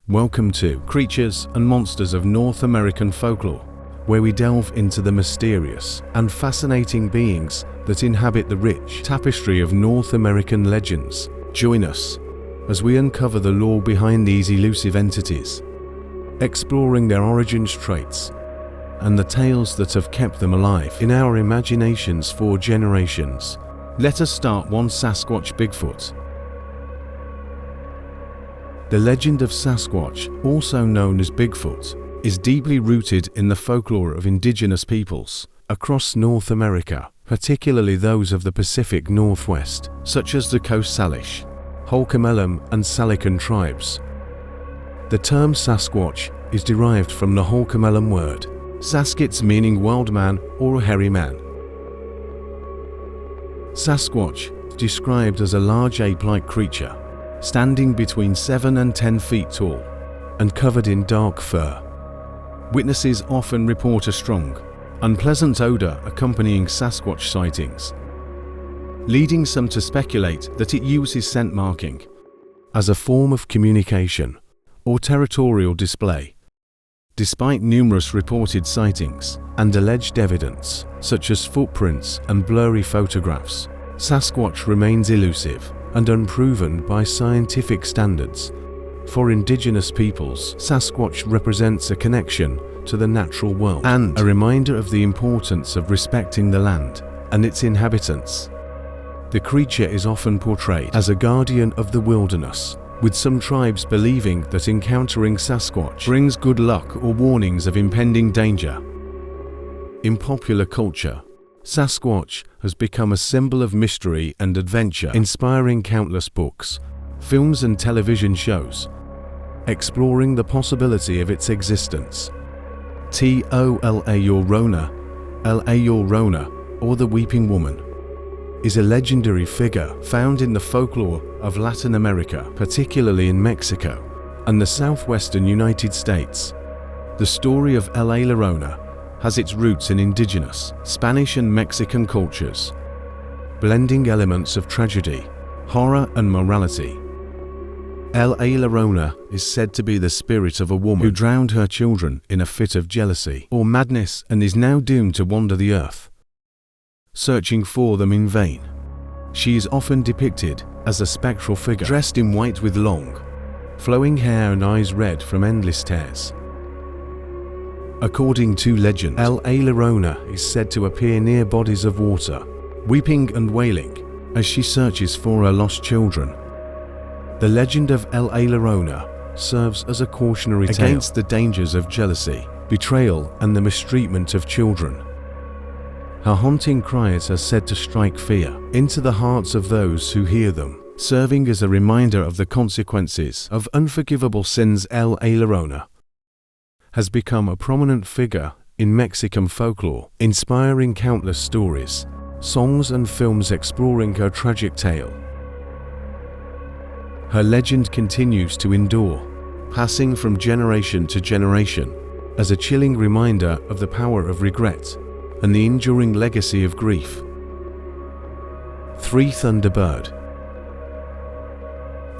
Welcome to Creatures and Monsters of North American Folklore, where we delve into the mysterious and fascinating beings that inhabit the rich tapestry of North American legends. Join us as we uncover the lore behind these elusive entities, exploring their origins, traits, and the tales that have kept them alive in our imaginations for generations. Let us start one Sasquatch Bigfoot. The legend of Sasquatch, also known as Bigfoot, is deeply rooted in the folklore of indigenous peoples across North America, particularly those of the Pacific Northwest, such as the Coast Salish, Holcomb and Salican tribes. The term Sasquatch is derived from the Holcomb word, Saskits, meaning wild man or a hairy man. Sasquatch, described as a large ape-like creature, standing between 7 and 10 feet tall and covered in dark fur. Witnesses often report a strong, unpleasant odor accompanying Sasquatch sightings, leading some to speculate that it uses scent marking as a form of communication or territorial display. Despite numerous reported sightings and alleged evidence, such as footprints and blurry photographs, Sasquatch remains elusive and unproven by scientific standards. For indigenous peoples, Sasquatch represents a connection to the natural world and a reminder of the importance of respecting the land and its inhabitants. The creature is often portrayed as a guardian of the wilderness, with some tribes believing that encountering Sasquatch brings good luck or warnings of impending danger. In popular culture, Sasquatch has become a symbol of mystery and adventure, inspiring countless books, films and television shows, exploring the possibility of its existence. Tola Llorona, La Llorona, or the Weeping Woman, is a legendary figure found in the folklore of Latin America, particularly in Mexico and the southwestern United States. The story of La Llorona has its roots in indigenous Spanish and Mexican cultures, blending elements of tragedy, horror and morality. La Llorona is said to be the spirit of a woman who drowned her children in a fit of jealousy or madness and is now doomed to wander the earth, searching for them in vain. She is often depicted as a spectral figure dressed in white with long, flowing hair and eyes red from endless tears. According to legend, La Llorona is said to appear near bodies of water, weeping and wailing as she searches for her lost children. The legend of La Llorona serves as a cautionary tale against the dangers of jealousy, betrayal, and the mistreatment of children. Her haunting cries are said to strike fear into the hearts of those who hear them, serving as a reminder of the consequences of unforgivable sins. La Llorona has become a prominent figure in Mexican folklore, inspiring countless stories, songs and films exploring her tragic tale. Her legend continues to endure, passing from generation to generation as a chilling reminder of the power of regret and the enduring legacy of grief. 3. Thunderbird.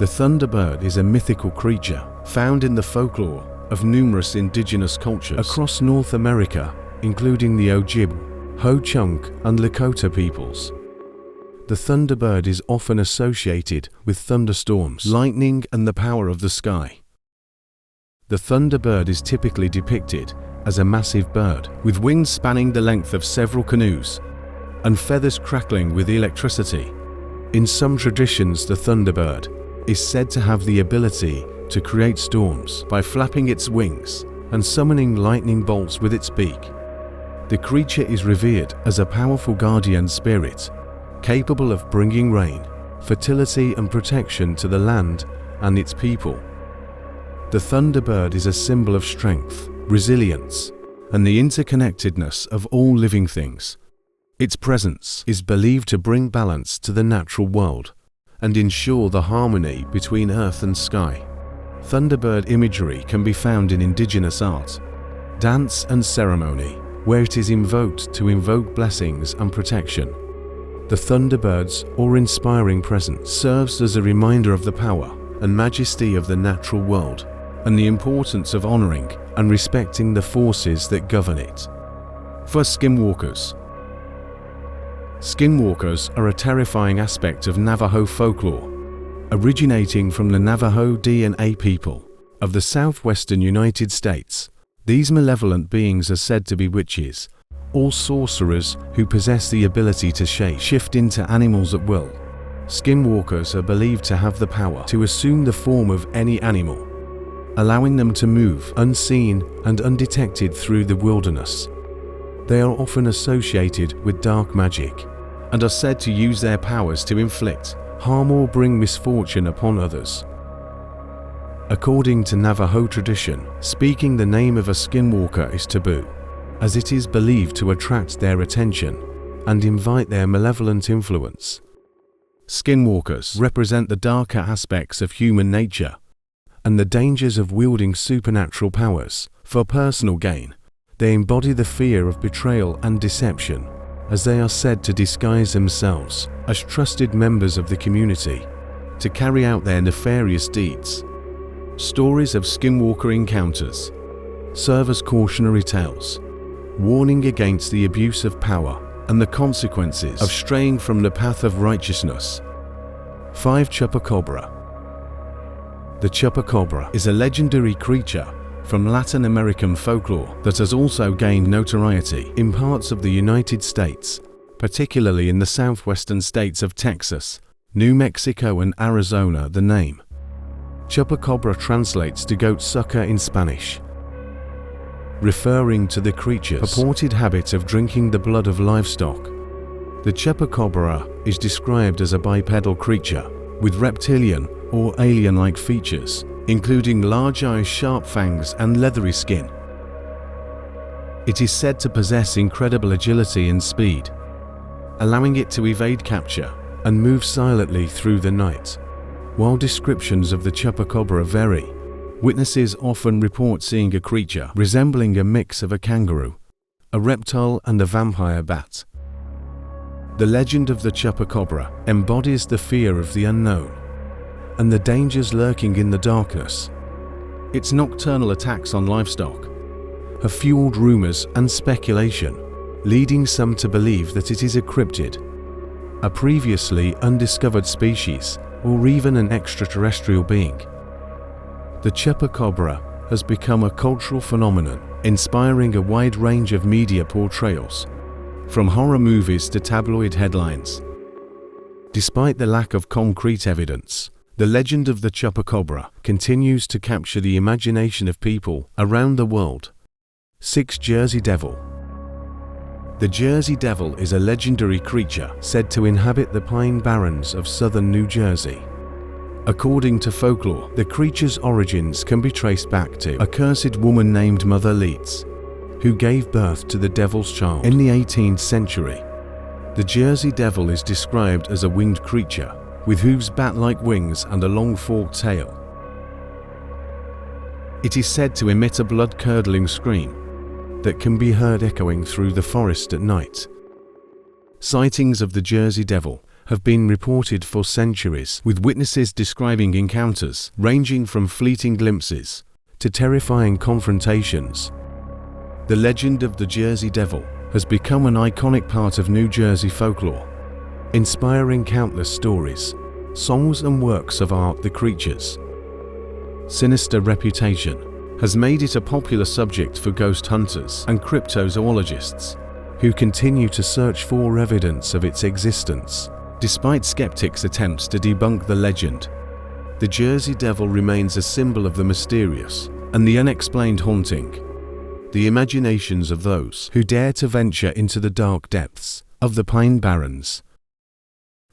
The thunderbird is a mythical creature found in the folklore of numerous indigenous cultures across North America, including the Ojibwe, Ho-Chunk, and Lakota peoples. The thunderbird is often associated with thunderstorms, lightning, and the power of the sky. The thunderbird is typically depicted as a massive bird with wings spanning the length of several canoes and feathers crackling with electricity. In some traditions, the thunderbird is said to have the ability to create storms by flapping its wings and summoning lightning bolts with its beak. The creature is revered as a powerful guardian spirit, capable of bringing rain, fertility, and protection to the land and its people. The thunderbird is a symbol of strength, resilience, and the interconnectedness of all living things. Its presence is believed to bring balance to the natural world and ensure the harmony between earth and sky. Thunderbird imagery can be found in indigenous art, dance, and ceremony, where it is invoked to invoke blessings and protection. The thunderbird's awe-inspiring presence serves as a reminder of the power and majesty of the natural world, and the importance of honoring and respecting the forces that govern it. For skinwalkers. Skinwalkers are a terrifying aspect of Navajo folklore, originating from the Navajo DNA people of the southwestern United States. These malevolent beings are said to be witches, or sorcerers who possess the ability to shift into animals at will. Skinwalkers are believed to have the power to assume the form of any animal, allowing them to move unseen and undetected through the wilderness. They are often associated with dark magic and are said to use their powers to inflict harm or bring misfortune upon others. According to Navajo tradition, speaking the name of a skinwalker is taboo, as it is believed to attract their attention and invite their malevolent influence. Skinwalkers represent the darker aspects of human nature and the dangers of wielding supernatural powers for personal gain. They embody the fear of betrayal and deception, as they are said to disguise themselves as trusted members of the community to carry out their nefarious deeds. Stories of skinwalker encounters serve as cautionary tales, warning against the abuse of power and the consequences of straying from the path of righteousness. 5. Chupacabra. The chupacabra is a legendary creature from Latin American folklore that has also gained notoriety in parts of the United States, particularly in the southwestern states of Texas, New Mexico and Arizona. The name Chupacabra translates to goat sucker in Spanish, referring to the creature's purported habit of drinking the blood of livestock. The chupacabra is described as a bipedal creature with reptilian or alien-like features, including large eyes, sharp fangs, and leathery skin. It is said to possess incredible agility and speed, allowing it to evade capture and move silently through the night. While descriptions of the chupacabra vary, witnesses often report seeing a creature resembling a mix of a kangaroo, a reptile, and a vampire bat. The legend of the chupacabra embodies the fear of the unknown and the dangers lurking in the darkness. Its nocturnal attacks on livestock have fueled rumors and speculation, leading some to believe that it is a cryptid, a previously undiscovered species, or even an extraterrestrial being. The chupacabra has become a cultural phenomenon, inspiring a wide range of media portrayals, from horror movies to tabloid headlines. Despite the lack of concrete evidence, the legend of the chupacabra continues to capture the imagination of people around the world. 6. Jersey Devil. The Jersey Devil is a legendary creature said to inhabit the Pine Barrens of southern New Jersey. According to folklore, the creature's origins can be traced back to a cursed woman named Mother Leeds, who gave birth to the Devil's Child in the 18th century. The Jersey Devil is described as a winged creature with hooves, bat-like wings, and a long forked tail. It is said to emit a blood-curdling scream that can be heard echoing through the forest at night. Sightings of the Jersey Devil have been reported for centuries, with witnesses describing encounters ranging from fleeting glimpses to terrifying confrontations. The legend of the Jersey Devil has become an iconic part of New Jersey folklore, inspiring countless stories, songs, and works of art. The creature's sinister reputation has made it a popular subject for ghost hunters and cryptozoologists, who continue to search for evidence of its existence. Despite skeptics' attempts to debunk the legend, the Jersey Devil remains a symbol of the mysterious and the unexplained, haunting the imaginations of those who dare to venture into the dark depths of the Pine Barrens.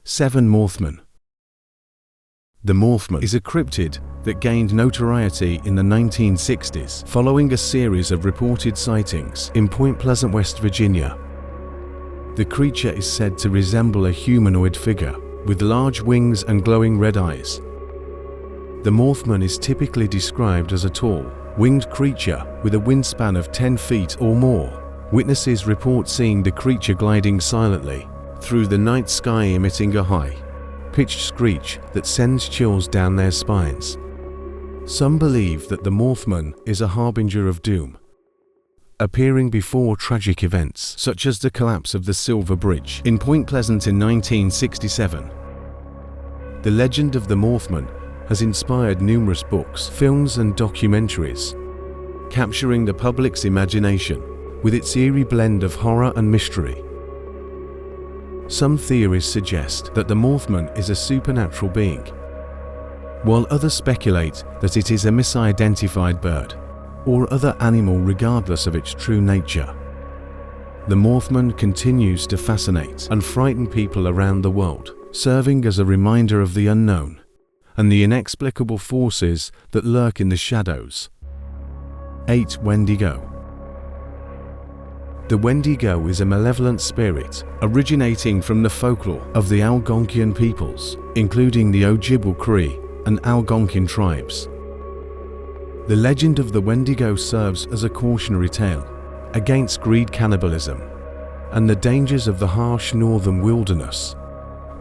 7. Mothman. The Mothman is a cryptid that gained notoriety in the 1960s following a series of reported sightings in Point Pleasant, West Virginia. The creature is said to resemble a humanoid figure with large wings and glowing red eyes. The Mothman is typically described as a tall, winged creature with a wingspan of 10 feet or more. Witnesses report seeing the creature gliding silently through the night sky, emitting a high-pitched screech that sends chills down their spines. Some believe that the Mothman is a harbinger of doom, appearing before tragic events such as the collapse of the Silver Bridge in Point Pleasant in 1967. The legend of the Mothman has inspired numerous books, films and documentaries, capturing the public's imagination with its eerie blend of horror and mystery. Some theories suggest that the Mothman is a supernatural being, while others speculate that it is a misidentified bird or other animal regardless of its true nature. The Mothman continues to fascinate and frighten people around the world, serving as a reminder of the unknown and the inexplicable forces that lurk in the shadows. 8. Wendigo. The Wendigo is a malevolent spirit originating from the folklore of the Algonquian peoples, including the Ojibwe Cree and Algonquin tribes. The legend of the Wendigo serves as a cautionary tale against greed, cannibalism, and the dangers of the harsh northern wilderness.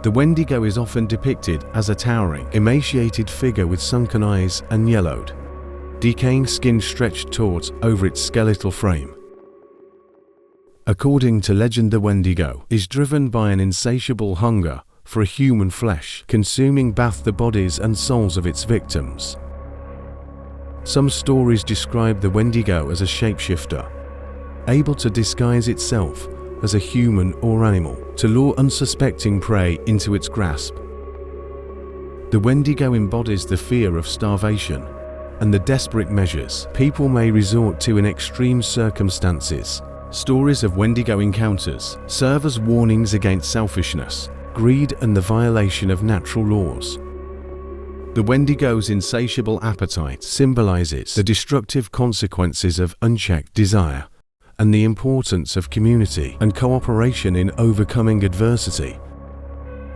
The Wendigo is often depicted as a towering, emaciated figure with sunken eyes and yellowed, decaying skin stretched taut over its skeletal frame. According to legend, the Wendigo is driven by an insatiable hunger for human flesh, consuming both the bodies and souls of its victims. Some stories describe the Wendigo as a shapeshifter, able to disguise itself as a human or animal to lure unsuspecting prey into its grasp. The Wendigo embodies the fear of starvation and the desperate measures people may resort to in extreme circumstances. Stories of Wendigo encounters serve as warnings against selfishness, greed, and the violation of natural laws. The Wendigo's insatiable appetite symbolizes the destructive consequences of unchecked desire and the importance of community and cooperation in overcoming adversity.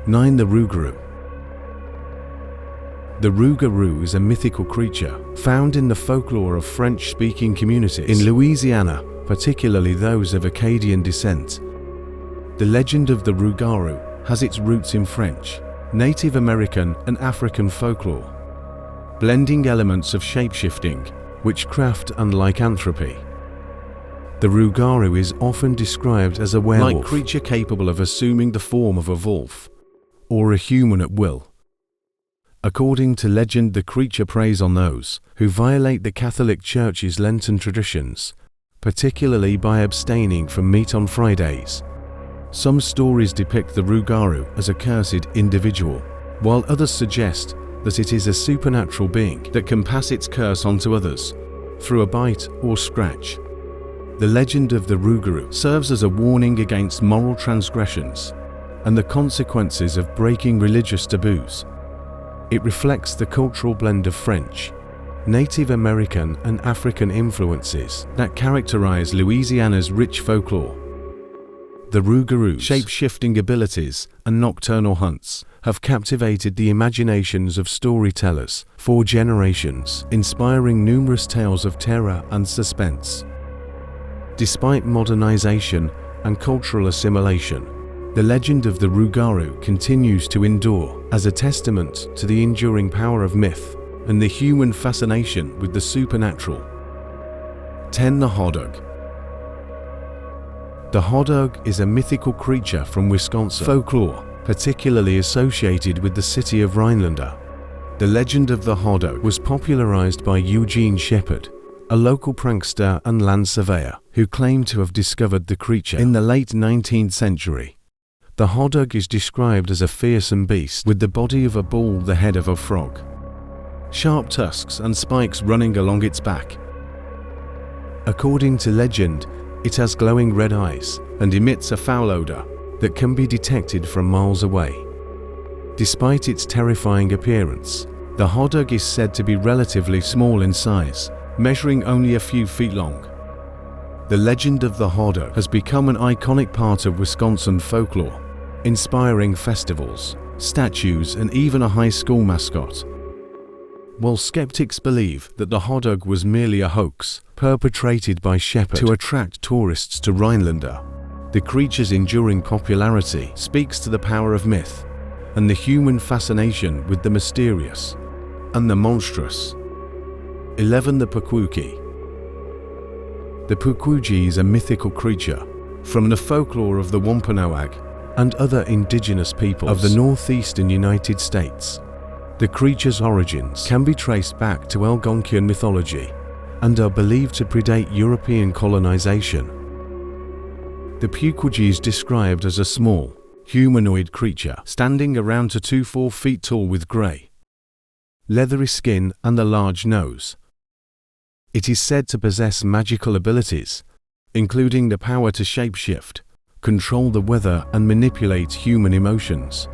9. The Rougarou. The Rougarou is a mythical creature found in the folklore of French-speaking communities in Louisiana, particularly those of Acadian descent. The legend of the Rougarou has its roots in French, Native American and African folklore, blending elements of shapeshifting, witchcraft and lycanthropy. The Rougarou is often described as a werewolf-like creature capable of assuming the form of a wolf or a human at will. According to legend, the creature preys on those who violate the Catholic Church's Lenten traditions, particularly by abstaining from meat on Fridays. Some stories depict the Rougarou as a cursed individual, while others suggest that it is a supernatural being that can pass its curse on to others through a bite or scratch. The legend of the Rougarou serves as a warning against moral transgressions and the consequences of breaking religious taboos. It reflects the cultural blend of French, Native American and African influences that characterize Louisiana's rich folklore. The Rougarou's shape-shifting abilities and nocturnal hunts have captivated the imaginations of storytellers for generations, inspiring numerous tales of terror and suspense. Despite modernization and cultural assimilation, the legend of the Rougarou continues to endure as a testament to the enduring power of myth and the human fascination with the supernatural. 10. The Hoddug. The Hoddug is a mythical creature from Wisconsin folklore, particularly associated with the city of Rhinelander. The legend of the Hoddug was popularized by Eugene Shepard, a local prankster and land surveyor who claimed to have discovered the creature in the late 19th century. The Hoddug is described as a fearsome beast with the body of a bull, the head of a frog, sharp tusks and spikes running along its back. According to legend, it has glowing red eyes and emits a foul odor that can be detected from miles away. Despite its terrifying appearance, the Hoddug is said to be relatively small in size, measuring only a few feet long. The legend of the Hoddug has become an iconic part of Wisconsin folklore, inspiring festivals, statues, and even a high school mascot. While skeptics believe that the Hoddug was merely a hoax perpetrated by Shepard to attract tourists to Rhinelander, the creature's enduring popularity speaks to the power of myth and the human fascination with the mysterious and the monstrous. 11. The Pukwudgie. The Pukwudgie is a mythical creature from the folklore of the Wampanoag and other indigenous peoples of the northeastern United States. The creature's origins can be traced back to Algonquian mythology and are believed to predate European colonization. The Pukwudgie is described as a small, humanoid creature standing around to 4 feet tall with grey, leathery skin and a large nose. It is said to possess magical abilities, including the power to shapeshift, control the weather and manipulate human emotions.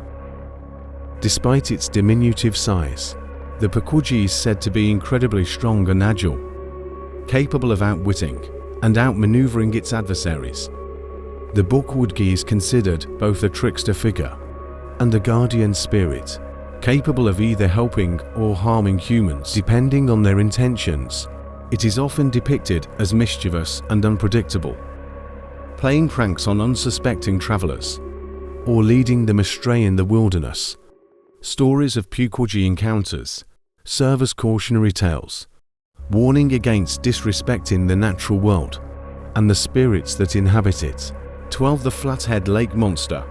Despite its diminutive size, the Pukwudgie is said to be incredibly strong and agile, capable of outwitting and outmaneuvering its adversaries. The Pukwudgie is considered both a trickster figure and a guardian spirit, capable of either helping or harming humans depending on their intentions. It is often depicted as mischievous and unpredictable, playing pranks on unsuspecting travelers or leading them astray in the wilderness. Stories of Pukwudgie encounters serve as cautionary tales, warning against disrespecting the natural world and the spirits that inhabit it. 12. The Flathead Lake Monster.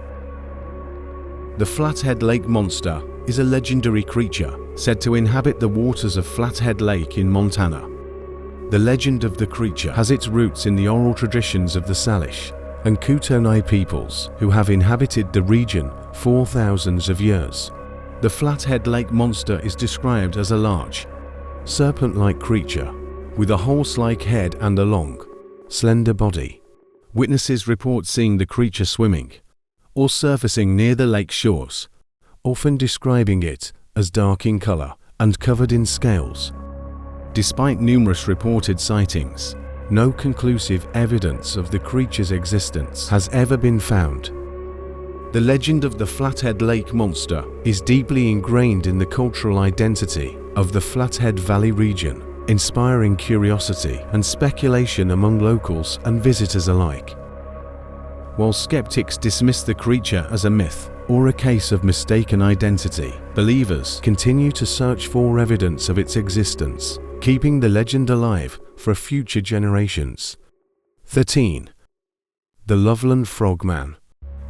The Flathead Lake Monster is a legendary creature said to inhabit the waters of Flathead Lake in Montana. The legend of the creature has its roots in the oral traditions of the Salish and Kootenai peoples who have inhabited the region for thousands of years. The Flathead Lake Monster is described as a large, serpent-like creature with a horse-like head and a long, slender body. Witnesses report seeing the creature swimming or surfacing near the lake shores, often describing it as dark in color and covered in scales. Despite numerous reported sightings, no conclusive evidence of the creature's existence has ever been found. The legend of the Flathead Lake Monster is deeply ingrained in the cultural identity of the Flathead Valley region, inspiring curiosity and speculation among locals and visitors alike. While skeptics dismiss the creature as a myth or a case of mistaken identity, believers continue to search for evidence of its existence, keeping the legend alive for future generations. 13. The Loveland Frogman.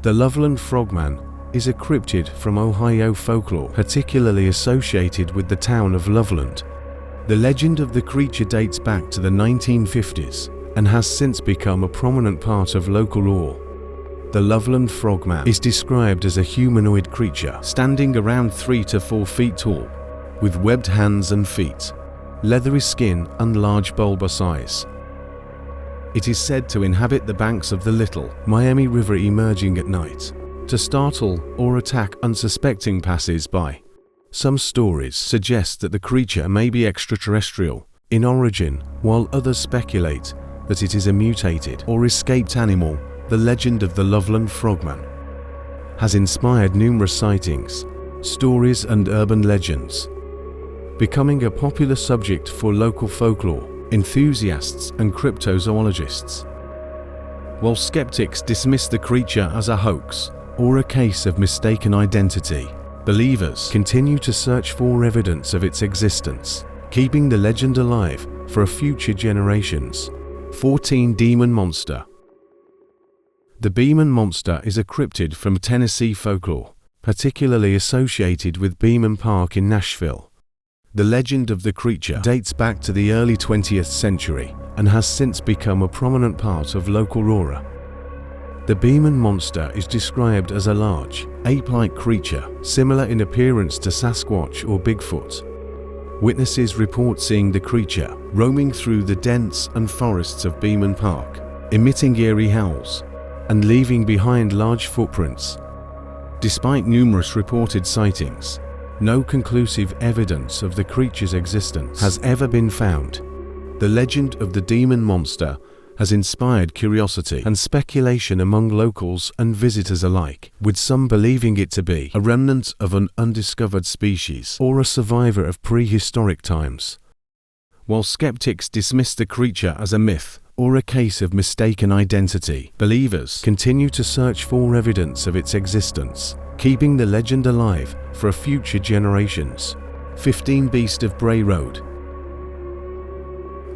The Loveland Frogman is a cryptid from Ohio folklore, particularly associated with the town of Loveland. The legend of the creature dates back to the 1950s and has since become a prominent part of local lore. The Loveland Frogman is described as a humanoid creature standing around 3 to 4 feet tall, with webbed hands and feet, leathery skin and large bulbous eyes. It is said to inhabit the banks of the Little Miami River, emerging at night to startle or attack unsuspecting passers-by. Some stories suggest that the creature may be extraterrestrial in origin, while others speculate that it is a mutated or escaped animal. The legend of the Loveland Frogman has inspired numerous sightings, stories and urban legends, becoming a popular subject for local folklore enthusiasts and cryptozoologists. While skeptics dismiss the creature as a hoax or a case of mistaken identity, believers continue to search for evidence of its existence, keeping the legend alive for future generations. 14. Demon Monster. The Beeman Monster is a cryptid from Tennessee folklore, particularly associated with Beeman Park in Nashville. The legend of the creature dates back to the early 20th century and has since become a prominent part of local lore. The Beeman Monster is described as a large, ape-like creature, similar in appearance to Sasquatch or Bigfoot. Witnesses report seeing the creature roaming through the dense and forests of Beeman Park, emitting eerie howls and leaving behind large footprints. Despite numerous reported sightings, no conclusive evidence of the creature's existence has ever been found. The legend of the Demon Monster has inspired curiosity and speculation among locals and visitors alike, with some believing it to be a remnant of an undiscovered species or a survivor of prehistoric times. While skeptics dismiss the creature as a myth or a case of mistaken identity, believers continue to search for evidence of its existence, keeping the legend alive for future generations. 15. Beast of Bray Road.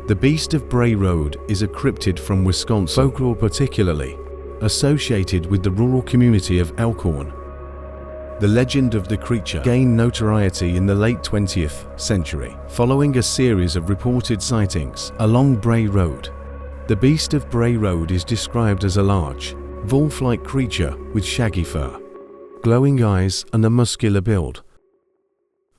The Beast of Bray Road is a cryptid from Wisconsin, folklore particularly associated with the rural community of Elkhorn. The legend of the creature gained notoriety in the late 20th century, following a series of reported sightings along Bray Road. The Beast of Bray Road is described as a large, wolf-like creature with shaggy fur, glowing eyes and a muscular build.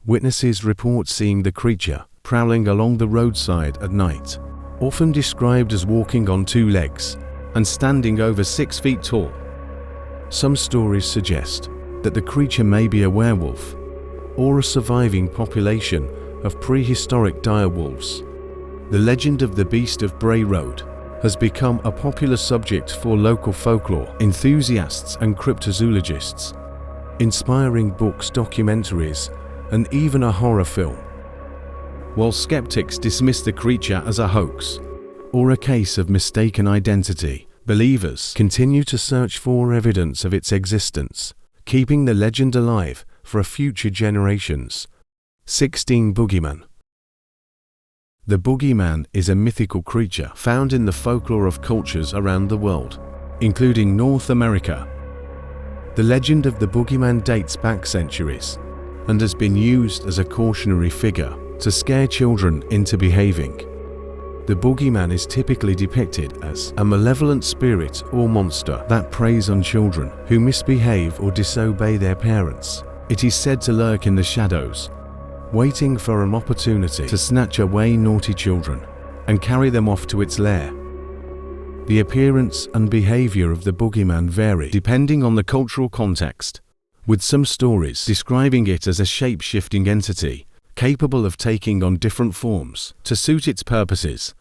Witnesses report seeing the creature prowling along the roadside at night, often described as walking on two legs and standing over 6 feet tall. Some stories suggest that the creature may be a werewolf or a surviving population of prehistoric direwolves. The legend of the Beast of Bray Road has become a popular subject for local folklore enthusiasts and cryptozoologists, inspiring books, documentaries, and even a horror film. While skeptics dismiss the creature as a hoax or a case of mistaken identity, believers continue to search for evidence of its existence, keeping the legend alive for future generations. 16. Boogeyman. The boogeyman is a mythical creature found in the folklore of cultures around the world, including North America. The legend of the boogeyman dates back centuries and has been used as a cautionary figure to scare children into behaving. The boogeyman is typically depicted as a malevolent spirit or monster that preys on children who misbehave or disobey their parents. It is said to lurk in the shadows, waiting for an opportunity to snatch away naughty children and carry them off to its lair. The appearance and behavior of the boogeyman vary depending on the cultural context, with some stories describing it as a shape-shifting entity capable of taking on different forms to suit its purposes.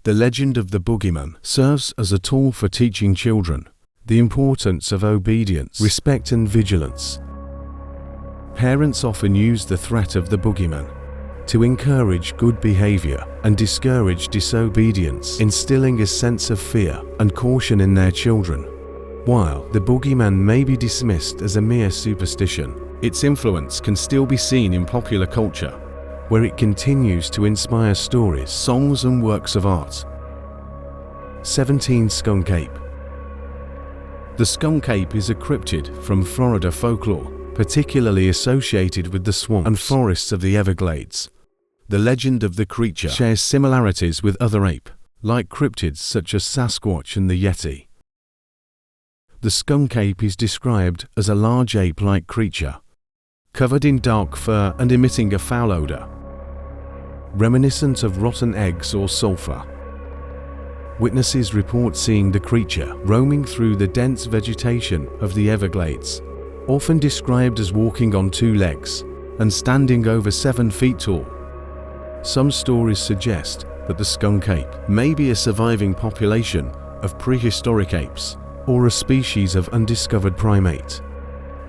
The legend of the boogeyman serves as a tool for teaching children the importance of obedience, respect, and vigilance. Parents often use the threat of the boogeyman to encourage good behavior and discourage disobedience, instilling a sense of fear and caution in their children. While the boogeyman may be dismissed as a mere superstition, its influence can still be seen in popular culture, where it continues to inspire stories, songs, and works of art. 17. Skunk ape. The skunk ape is a cryptid from Florida folklore, particularly associated with the swamps and forests of the Everglades. The legend of the creature shares similarities with other ape-like cryptids such as Sasquatch and the Yeti. The skunk ape is described as a large ape-like creature, covered in dark fur and emitting a foul odor, reminiscent of rotten eggs or sulfur. Witnesses report seeing the creature roaming through the dense vegetation of the Everglades, often described as walking on two legs and standing over 7 feet tall. Some stories suggest that the skunk ape may be a surviving population of prehistoric apes or a species of undiscovered primate.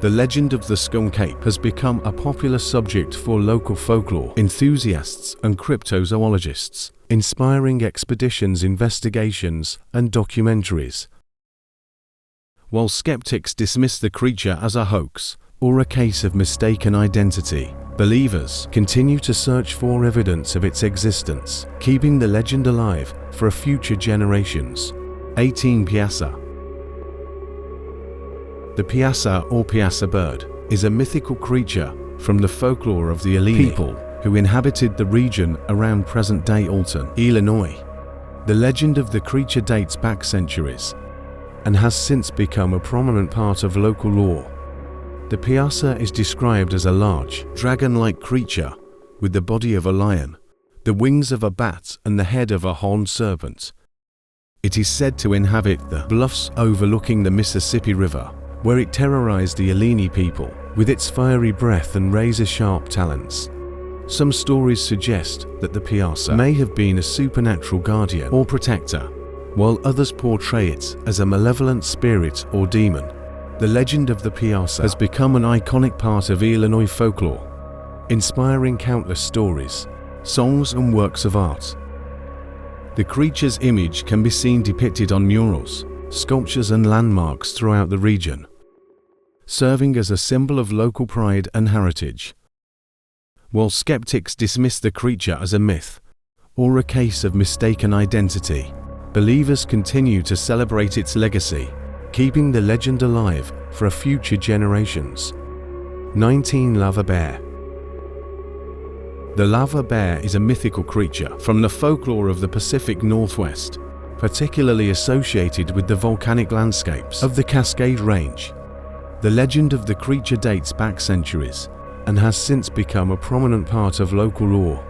The legend of the skunk ape has become a popular subject for local folklore enthusiasts and cryptozoologists, inspiring expeditions, investigations, and documentaries. While skeptics dismiss the creature as a hoax or a case of mistaken identity, believers continue to search for evidence of its existence, keeping the legend alive for future generations. 18. Piasa. The piasa or piasa bird is a mythical creature from the folklore of the Aleni people who inhabited the region around present-day Alton, Illinois. The legend of the creature dates back centuries and has since become a prominent part of local lore. The piasa is described as a large, dragon-like creature with the body of a lion, the wings of a bat, and the head of a horned serpent. It is said to inhabit the bluffs overlooking the Mississippi River, where it terrorized the Aleni people with its fiery breath and razor-sharp talons. Some stories suggest that the piasa may have been a supernatural guardian or protector, while others portray it as a malevolent spirit or demon. The legend of the piasa has become an iconic part of Illinois folklore, inspiring countless stories, songs, and works of art. The creature's image can be seen depicted on murals, sculptures, and landmarks throughout the region, serving as a symbol of local pride and heritage. While skeptics dismiss the creature as a myth or a case of mistaken identity, believers continue to celebrate its legacy, keeping the legend alive for future generations. 19. Lava Bear. The lava bear is a mythical creature from the folklore of the Pacific Northwest, particularly associated with the volcanic landscapes of the Cascade Range. The legend of the creature dates back centuries and has since become a prominent part of local lore.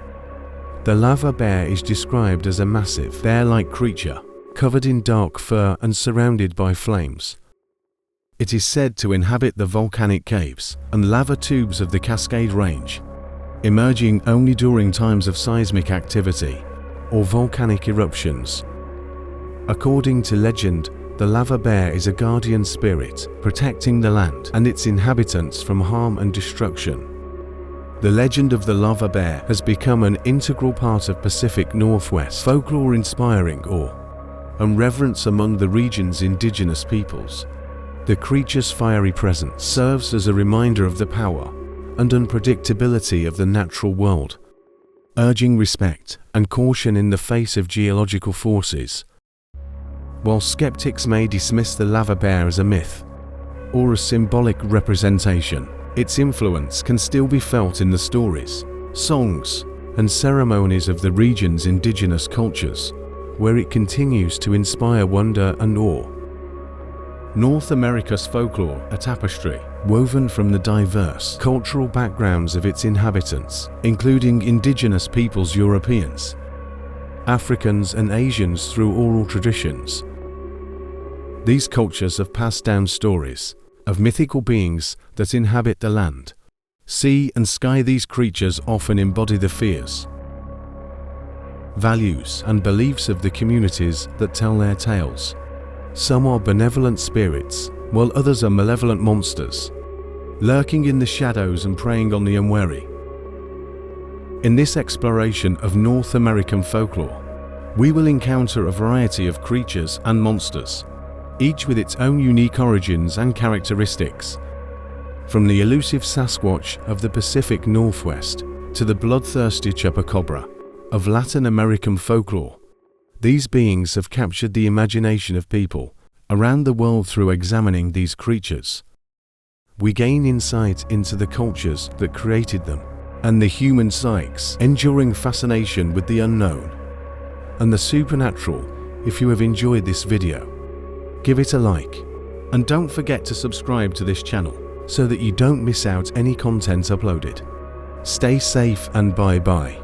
The lava bear is described as a massive, bear-like creature, covered in dark fur and surrounded by flames. It is said to inhabit the volcanic caves and lava tubes of the Cascade Range, emerging only during times of seismic activity or volcanic eruptions. According to legend, the lava bear is a guardian spirit, protecting the land and its inhabitants from harm and destruction. The legend of the lava bear has become an integral part of Pacific Northwest folklore, inspiring awe and reverence among the region's indigenous peoples. The creature's fiery presence serves as a reminder of the power and unpredictability of the natural world, urging respect and caution in the face of geological forces. While skeptics may dismiss the lava bear as a myth or a symbolic representation, its influence can still be felt in the stories, songs, and ceremonies of the region's indigenous cultures, where it continues to inspire wonder and awe. North America's folklore, a tapestry woven from the diverse cultural backgrounds of its inhabitants, including indigenous peoples, Europeans, Africans, and Asians through oral traditions. These cultures have passed down stories of mythical beings that inhabit the land, sea, and sky. These creatures often embody the fears, values, and beliefs of the communities that tell their tales. Some are benevolent spirits, while others are malevolent monsters, lurking in the shadows and preying on the unwary. In this exploration of North American folklore, we will encounter a variety of creatures and monsters, each with its own unique origins and characteristics. From the elusive Sasquatch of the Pacific Northwest to the bloodthirsty Chupacabra of Latin American folklore, these beings have captured the imagination of people around the world. Through examining these creatures, we gain insight into the cultures that created them and the human psyche's enduring fascination with the unknown and the supernatural. If you have enjoyed this video, give it a like, and don't forget to subscribe to this channel so that you don't miss out any content uploaded. Stay safe and bye-bye.